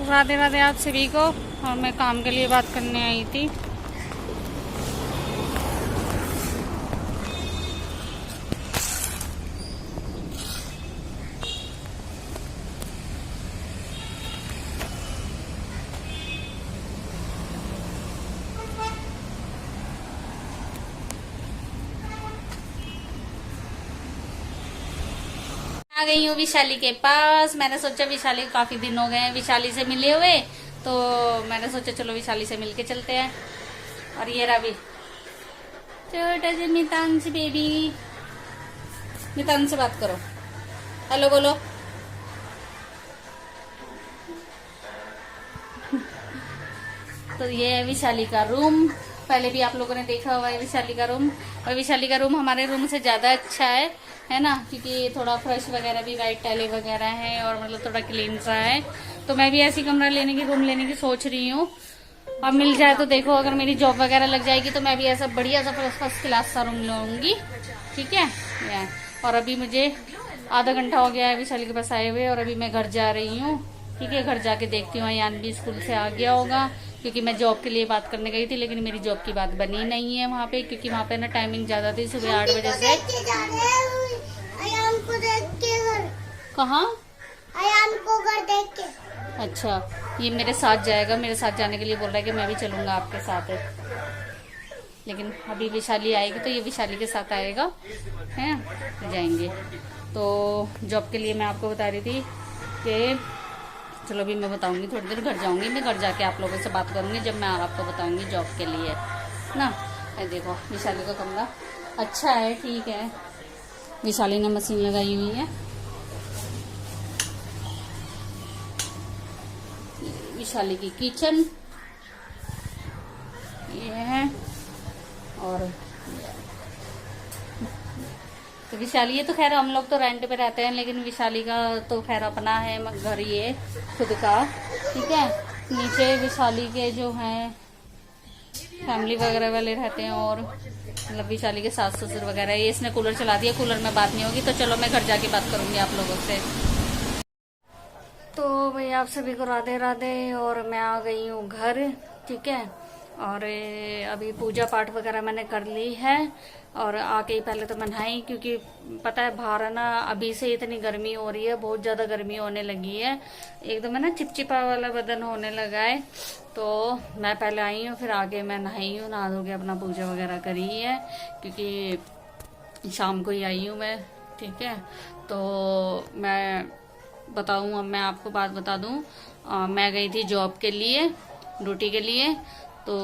राधे राधे आप सभी को। और मैं काम के लिए बात करने आई थी। आ गई हूँ विशाली के पास। मैंने सोचा विशाली काफी दिन हो गए हैं विशाली से मिले हुए, तो मैंने सोचा चलो विशाली से मिलके चलते हैं। और ये रवि छोटा सा मितांश बेबी। मितांश से बात करो, हेलो बोलो। तो ये है विशाली का रूम। पहले भी आप लोगों ने देखा हुआ है विशाली का रूम। और विशाली का रूम हमारे रूम से ज्यादा अच्छा है ना, क्योंकि थोड़ा फ्रेश वगैरह भी, वाइट टाइलें वगैरह है और मतलब थोड़ा क्लीन सा है। तो मैं भी ऐसी कमरा लेने की, रूम लेने की सोच रही हूँ। और मिल जाए तो देखो, अगर मेरी जॉब वगैरह लग जाएगी तो मैं भी ऐसा बढ़िया सा फर्स्ट क्लास सा रूम लूंगी। ठीक है। और अभी मुझे आधा घंटा हो गया है विशाली के पास आए हुए, और अभी मैं घर जा रही हूँ। ठीक है, घर जाके देखती हूँ यान भी स्कूल से आ गया होगा, क्योंकि मैं जॉब के लिए बात करने गई थी, लेकिन मेरी जॉब की बात बनी नहीं है वहाँ पे, क्योंकि वहाँ पे ना टाइमिंग ज्यादा थी, सुबह 8 बजे से। कहाँ? अयान को घर देख के। अच्छा, ये मेरे साथ जाएगा, मेरे साथ जाने के लिए बोल रहा है कि मैं भी चलूंगा आपके साथ। लेकिन अभी विशाली आएगी तो ये विशाली के साथ आएगा, है जाएंगे। तो जॉब के लिए मैं आपको बता रही थी कि चलो अभी मैं बताऊंगी, थोड़ी देर घर जाऊंगी, मैं घर जाके आप लोगों से बात करूंगी जब मैं आपको बताऊंगी जॉब के लिए ना। ये देखो विशाली का कमरा अच्छा है, ठीक है। विशाली ने मशीन लगाई हुई है। विशाली की किचन ये है। और तो विशाली, ये तो खैर हम लोग तो रेंट पे रहते हैं, लेकिन विशाली का तो खैर अपना है घर, ये खुद का। ठीक है। नीचे विशाली के जो हैं फैमिली वगैरह वाले रहते हैं, और मतलब विशाली के सास ससुर वगैरह। ये इसने कूलर चला दिया, कूलर में बात नहीं होगी, तो चलो मैं घर जाके बात करूंगी आप लोगों से। तो भाई आप सभी को राधे राधे। और मैं आ गई हूँ घर। ठीक है। और अभी पूजा पाठ वगैरह मैंने कर ली है, और आके ही पहले तो मैं नहाई, क्योंकि पता है बाहर ना अभी से इतनी गर्मी हो रही है, बहुत ज्यादा गर्मी होने लगी है, एकदम है ना चिपचिपा वाला बदन होने लगा है। तो मैं पहले आई हूँ, फिर आगे मैं नहाई हूँ, नहा धो के अपना पूजा वगैरह करी है, क्योंकि शाम को ही आई हूँ मैं। ठीक है। तो मैं बताऊँ, अब मैं आपको बात बता दूँ, मैं गई थी जॉब के लिए, ड्यूटी के लिए। तो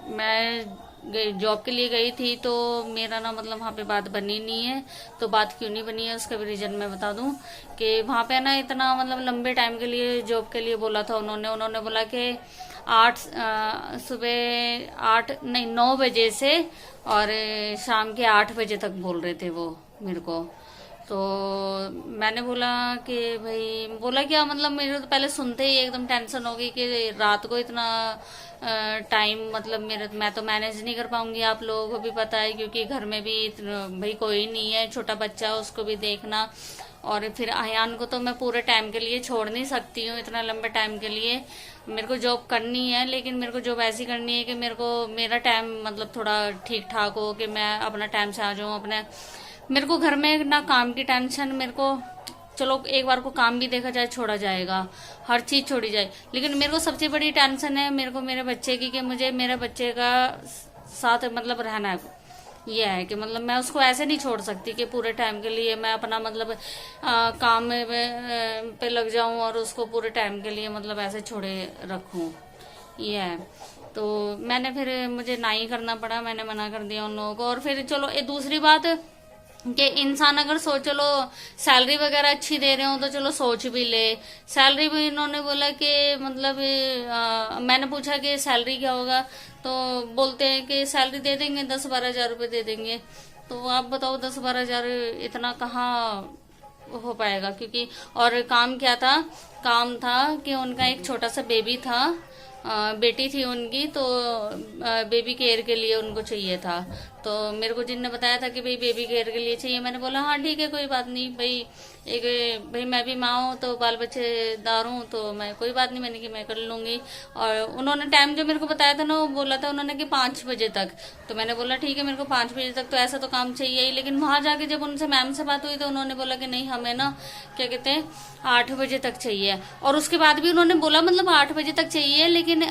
मैं जॉब के लिए गई थी, तो मेरा ना मतलब वहाँ पे बात बनी नहीं है। तो बात क्यों नहीं बनी है उसका भी रीजन मैं बता दूं, कि वहाँ पे ना इतना मतलब लंबे टाइम के लिए जॉब के लिए बोला था उन्होंने बोला कि सुबह 9 बजे से और शाम के 8 बजे तक बोल रहे थे वो मेरे को। तो मैंने बोला कि भाई, बोला क्या मतलब, मेरे तो पहले सुनते ही एकदम टेंशन हो गई कि रात को इतना टाइम, मतलब मैं तो मैनेज नहीं कर पाऊंगी, आप लोगों को भी पता है, क्योंकि घर में भी भाई कोई नहीं है, छोटा बच्चा उसको भी देखना, और फिर अयान को तो मैं पूरे टाइम के लिए छोड़ नहीं सकती हूँ, इतना लंबे टाइम के लिए मेरे को जॉब करनी है। लेकिन मेरे को जॉब ऐसी करनी है कि मेरा टाइम मतलब थोड़ा ठीक ठाक हो, कि मैं अपना टाइम से आ जाऊँ अपने। मेरे को घर में ना काम की टेंशन, मेरे को चलो एक बार को काम भी देखा जाए, छोड़ा जाएगा, हर चीज छोड़ी जाए, लेकिन मेरे को सबसे बड़ी टेंशन है मेरे को मेरे बच्चे की, कि मुझे मेरे बच्चे का साथ मतलब रहना है। ये है कि मतलब मैं उसको ऐसे नहीं छोड़ सकती कि पूरे टाइम के लिए मैं अपना मतलब काम में पे लग जाऊं और उसको पूरे टाइम के लिए मतलब ऐसे छोड़े रखूं। ये है। तो मैंने फिर मुझे ना ही करना पड़ा, मैंने मना कर दिया उन लोगों को। और फिर चलो एक दूसरी बात कि इंसान अगर सोच लो सैलरी वगैरह अच्छी दे रहे हो तो चलो सोच भी ले। सैलरी भी इन्होंने बोला कि मतलब मैंने पूछा कि सैलरी क्या होगा, तो बोलते हैं कि सैलरी दे देंगे 10-12 हजार रुपये दे देंगे। तो आप बताओ 10-12 हजार इतना कहाँ हो पाएगा, क्योंकि और काम क्या था, काम था कि उनका एक छोटा सा बेबी था, बेटी थी उनकी, तो बेबी केयर के लिए उनको चाहिए था। तो मेरे को जिनने बताया था कि भाई बेबी केयर के लिए चाहिए, मैंने बोला हाँ ठीक है कोई बात नहीं भाई, एक भाई मैं भी माँ हूँ तो बाल बच्चे दार हूँ, तो मैं कोई बात नहीं, मैंने कि मैं कर लूंगी। और उन्होंने टाइम जो मेरे को बताया था ना, वो बोला था उन्होंने कि 5 बजे तक। तो मैंने बोला ठीक है, मेरे को 5 बजे तक तो ऐसा तो काम चाहिए ही। लेकिन वहां जाके जब उनसे मैम से बात हुई तो उन्होंने बोला कि नहीं, हमें ना क्या कहते हैं 8 बजे तक चाहिए। और उसके बाद भी उन्होंने बोला मतलब 8 बजे तक चाहिए, लेकिन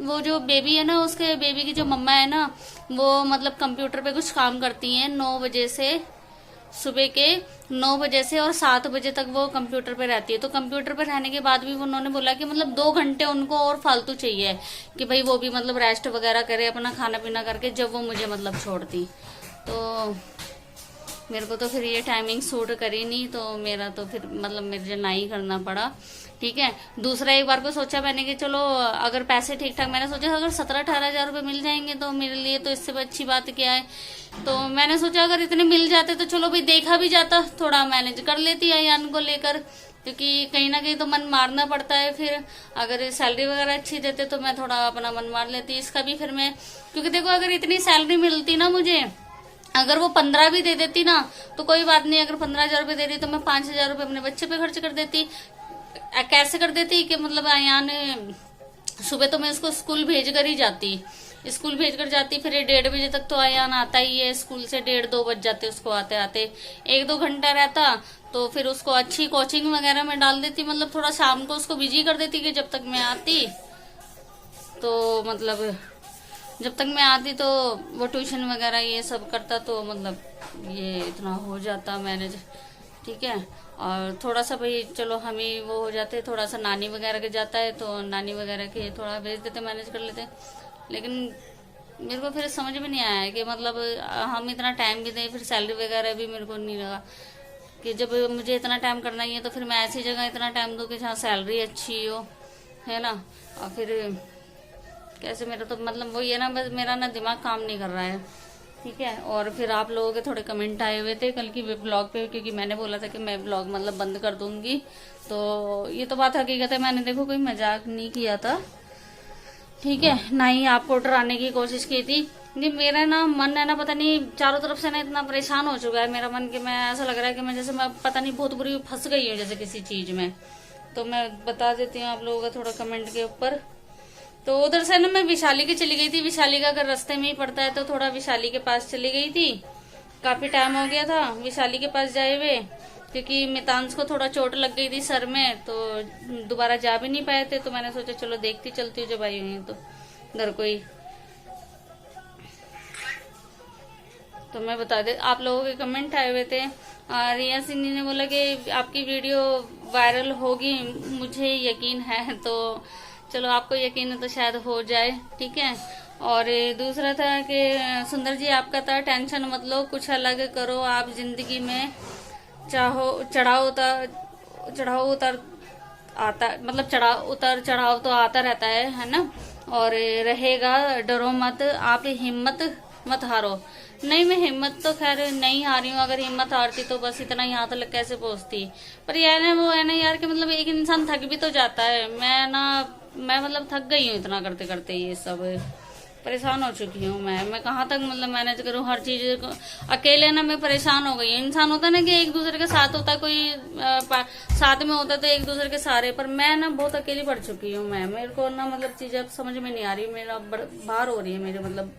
वो जो बेबी है ना, उसके बेबी की जो मम्मा है ना, वो मतलब कंप्यूटर पे कुछ काम करती हैं 9 बजे से, सुबह के 9 बजे से, और 7 बजे तक वो कंप्यूटर पे रहती है। तो कंप्यूटर पे रहने के बाद भी उन्होंने बोला कि मतलब 2 घंटे उनको और फालतू चाहिए कि भाई वो भी मतलब रेस्ट वगैरह करे, अपना खाना पीना करके जब वो मुझे मतलब छोड़ती। तो मेरे को तो फिर ये टाइमिंग सूट करी नहीं, तो मेरा तो फिर मतलब मुझे ना ही करना पड़ा। ठीक है, दूसरा एक बार को सोचा मैंने कि चलो अगर पैसे ठीक ठाक, मैंने सोचा अगर 17-18 हज़ार रुपये मिल जाएंगे तो मेरे लिए तो इससे अच्छी बात क्या है। तो मैंने सोचा अगर इतने मिल जाते तो चलो भाई देखा भी जाता, थोड़ा मैनेज कर लेती अयान को लेकर, क्योंकि कहीं ना कहीं तो मन मारना पड़ता है। फिर अगर सैलरी वगैरह अच्छी देते तो मैं थोड़ा अपना मन मार लेती इसका भी। फिर मैं, क्योंकि देखो अगर इतनी सैलरी मिलती ना मुझे, अगर वो 15 भी दे देती ना तो कोई बात नहीं, अगर 15 हज़ार रुपये दे रही तो मैं 5 हज़ार रुपये अपने बच्चे पे खर्च कर देती। कैसे कर देती कि मतलब अयान सुबह तो मैं उसको स्कूल भेज कर ही जाती, स्कूल भेज कर जाती, फिर 1:30 बजे तक तो अयान आता ही है स्कूल से, 1:30-2 बज जाते उसको आते आते। 1-2 घंटा रहता तो फिर उसको अच्छी कोचिंग वगैरह में डाल देती, मतलब थोड़ा शाम को उसको बिजी कर देती कि जब तक मैं आती तो मतलब जब तक मैं आती तो वो ट्यूशन वगैरह ये सब करता, तो मतलब ये इतना हो जाता मैनेज। ठीक है, और थोड़ा सा भाई चलो हम ही वो हो जाते, थोड़ा सा नानी वगैरह के जाता है तो नानी वगैरह के थोड़ा भेज देते, मैनेज कर लेते। लेकिन मेरे को फिर समझ में नहीं आया कि मतलब हम इतना टाइम भी दें, फिर सैलरी वगैरह भी मेरे को नहीं लगा कि जब मुझे इतना टाइम करना ही है तो फिर मैं ऐसी जगह इतना टाइम दूँ कि जहाँ सैलरी अच्छी हो, है ना। और फिर कैसे, मेरा तो मतलब वो ये ना, बस मेरा ना दिमाग काम नहीं कर रहा है। ठीक है, और फिर आप लोगों के थोड़े कमेंट आए हुए थे कल की ब्लॉग पे, क्योंकि मैंने बोला था कि मैं ब्लॉग मतलब बंद कर दूंगी, तो ये तो बात हकीकत है, मैंने देखो कोई मजाक नहीं किया था। ठीक है, ना ही आपको डराने की कोशिश की थी। नहीं, मेरा ना मन है ना, पता नहीं चारों तरफ से ना इतना परेशान हो चुका है मेरा मन कि मैं, ऐसा लग रहा है कि मैं जैसे मैं पता नहीं बहुत बुरी फंस गई हूँ जैसे किसी चीज में। तो मैं बता देती हूँ आप लोगों का थोड़ा कमेंट के ऊपर। तो उधर से ना मैं विशाली की चली गई थी, विशाली का अगर रास्ते में ही पड़ता है तो थोड़ा विशाली के पास चली गई थी। काफी टाइम हो गया था विशाली के पास जाए हुए, क्योंकि मितांश को थोड़ा चोट लग गई थी सर में, तो दोबारा जा भी नहीं पाए थे। तो मैंने सोचा चलो देखती चलती हूँ जब आई हुई तो घर को ही। तो मैं बता दे, आप लोगों के कमेंट आए हुए थे। रिया सिंह ने बोला कि आपकी वीडियो वायरल होगी, मुझे यकीन है। तो चलो आपको यकीन है तो शायद हो जाए। ठीक है, और दूसरा था कि सुंदर जी आपका था, टेंशन मत लो, कुछ अलग करो आप जिंदगी में, चाहो चढ़ाओ उतर आता, मतलब चढ़ाव तो आता रहता है ना, और रहेगा, डरो मत, आप हिम्मत मत हारो। नहीं, मैं हिम्मत तो खैर नहीं हारी हूँ, अगर हिम्मत हारती तो बस इतना ही हाथ लग कैसे पहुंचती। पर यार ना वो है ना यार कि मतलब एक इंसान थक भी तो जाता है। मैं मतलब थक गई हूँ इतना करते करते, ये सब परेशान हो चुकी हूँ मैं कहाँ तक मतलब मैनेज करूँ हर चीज को अकेले ना, मैं परेशान हो गई हूँ। इंसान होता है ना कि एक दूसरे के साथ होता है, कोई साथ में होता है तो एक दूसरे के सहारे, पर मैं ना बहुत अकेली पड़ चुकी हूँ। मेरे को ना मतलब चीजें अब समझ में नहीं आ रही, मेरा बाहर हो रही है मेरे मतलब।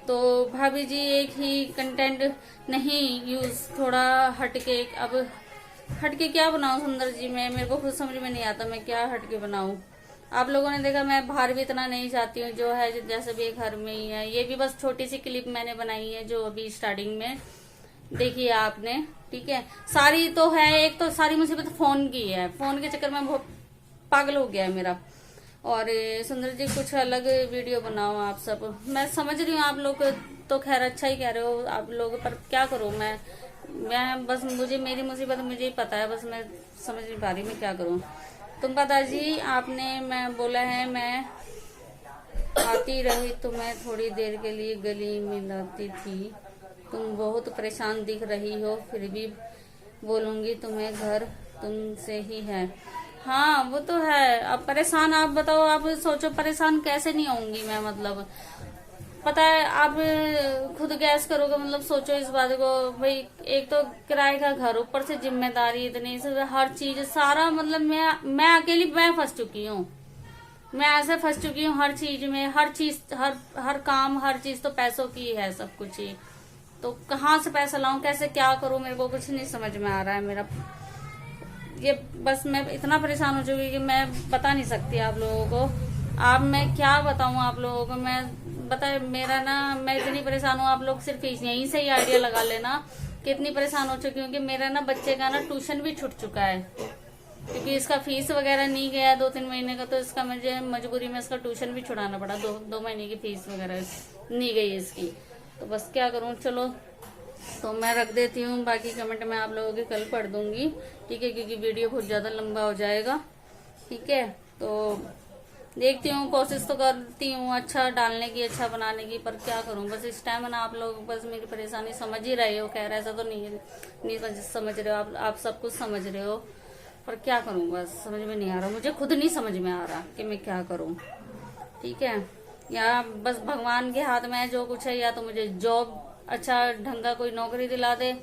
तो भाभी जी एक ही कंटेंट नहीं यूज, थोड़ा हटके, अब हटके क्या बनाऊं सुंदर जी, मेरे को खुद समझ में नहीं आता मैं क्या हटके बनाऊं। आप लोगों ने देखा मैं बाहर भी इतना नहीं जाती हूँ, जो है जैसे भी घर में ही है। ये भी बस छोटी सी क्लिप मैंने बनाई है जो अभी स्टार्टिंग में देखी है आपने। ठीक है, सारी तो है, एक तो सारी मुसीबत फोन की है, फोन के चक्कर में बहुत पागल हो गया है मेरा। और सुंदर जी कुछ अलग वीडियो बनाओ आप सब। मैं समझ रही हूँ आप लोग तो खैर अच्छा ही कह रहे हो आप लोग, पर क्या करूँ मैं बस मेरी मुसीबत मुझे ही पता है, बस मैं समझ नहीं पा रही मैं क्या करूँ। तुम पता जी आपने मैं बोला है, मैं आती रही तुम्हें थोड़ी देर के लिए गली मिलाती थी, तुम बहुत परेशान दिख रही हो, फिर भी बोलूंगी तुम्हें घर तुमसे ही है। हाँ वो तो है, अब परेशान आप बताओ, आप सोचो परेशान कैसे नहीं होंगी मैं, मतलब पता है आप खुद गैस करोगे, मतलब सोचो इस बात को भाई। एक तो किराए का घर, ऊपर से जिम्मेदारी इतनी, हर चीज सारा, मतलब मैं अकेली मैं फंस चुकी हूँ। मैं ऐसे फंस चुकी हूँ हर चीज में, हर चीज, हर काम, हर चीज तो पैसों की है, सब कुछ ही। तो कहाँ से पैसा लाऊं, कैसे क्या करूं, मेरे को कुछ नहीं समझ में आ रहा है। मेरा ये बस, मैं इतना परेशान हो चुकी कि मैं बता नहीं सकती आप लोगों को। आप मैं क्या बताऊं आप लोगों को, मैं बता, मेरा ना, मैं इतनी परेशान हूँ। आप लोग सिर्फ यहीं से ही आइडिया लगा लेना कि इतनी परेशान हो चुकी हूँ कि मेरा ना बच्चे का ना ट्यूशन भी छूट चुका है, क्योंकि इसका फीस वगैरह नहीं गया 2-3 महीने का, तो इसका मुझे मजबूरी में इसका ट्यूशन भी छुड़ाना पड़ा। 2 महीने की फीस वगैरह नहीं गई इसकी, तो बस क्या करूं। चलो तो मैं रख देती हूँ, बाकी कमेंट मैं आप लोगों के कल पढ़ दूंगी, ठीक है, क्योंकि वीडियो बहुत ज्यादा लंबा हो जाएगा, ठीक है। तो देखती हूँ, कोशिश तो करती हूँ अच्छा डालने की, अच्छा बनाने की, पर क्या करूँ। बस इस टाइम ना आप लोग बस मेरी परेशानी समझ ही रहे हो, खैर ऐसा तो नहीं समझ रहे हो आप सब कुछ समझ रहे हो, पर क्या करूँ, बस समझ में नहीं आ रहा, मुझे खुद नहीं समझ में आ रहा कि मैं क्या करूँ, ठीक है। या बस भगवान के हाथ में है जो कुछ है, या तो मुझे जॉब अच्छा ढंग का कोई नौकरी दिला दे,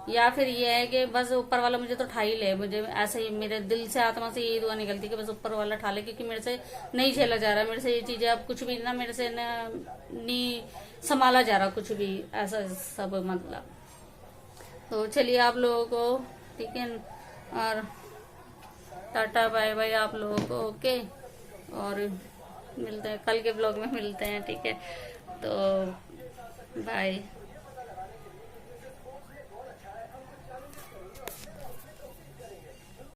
या फिर ये है कि बस ऊपर वाला मुझे तो ठा ही ले। मुझे ऐसे ही मेरे दिल से, आत्मा से यही दुआ निकलती कि बस ऊपर वाला ठा ले, क्योंकि मेरे से नहीं झेला जा रहा, मेरे से ये चीजें अब कुछ भी ना, मेरे से ना नहीं संभाला जा रहा कुछ भी, ऐसा सब मतलब। तो चलिए आप लोगों को, ठीक है, और टाटा बाय बाय आप लोगों को, ओके। और मिलते हैं कल के ब्लॉग में, मिलते हैं, ठीक है, तो बाय।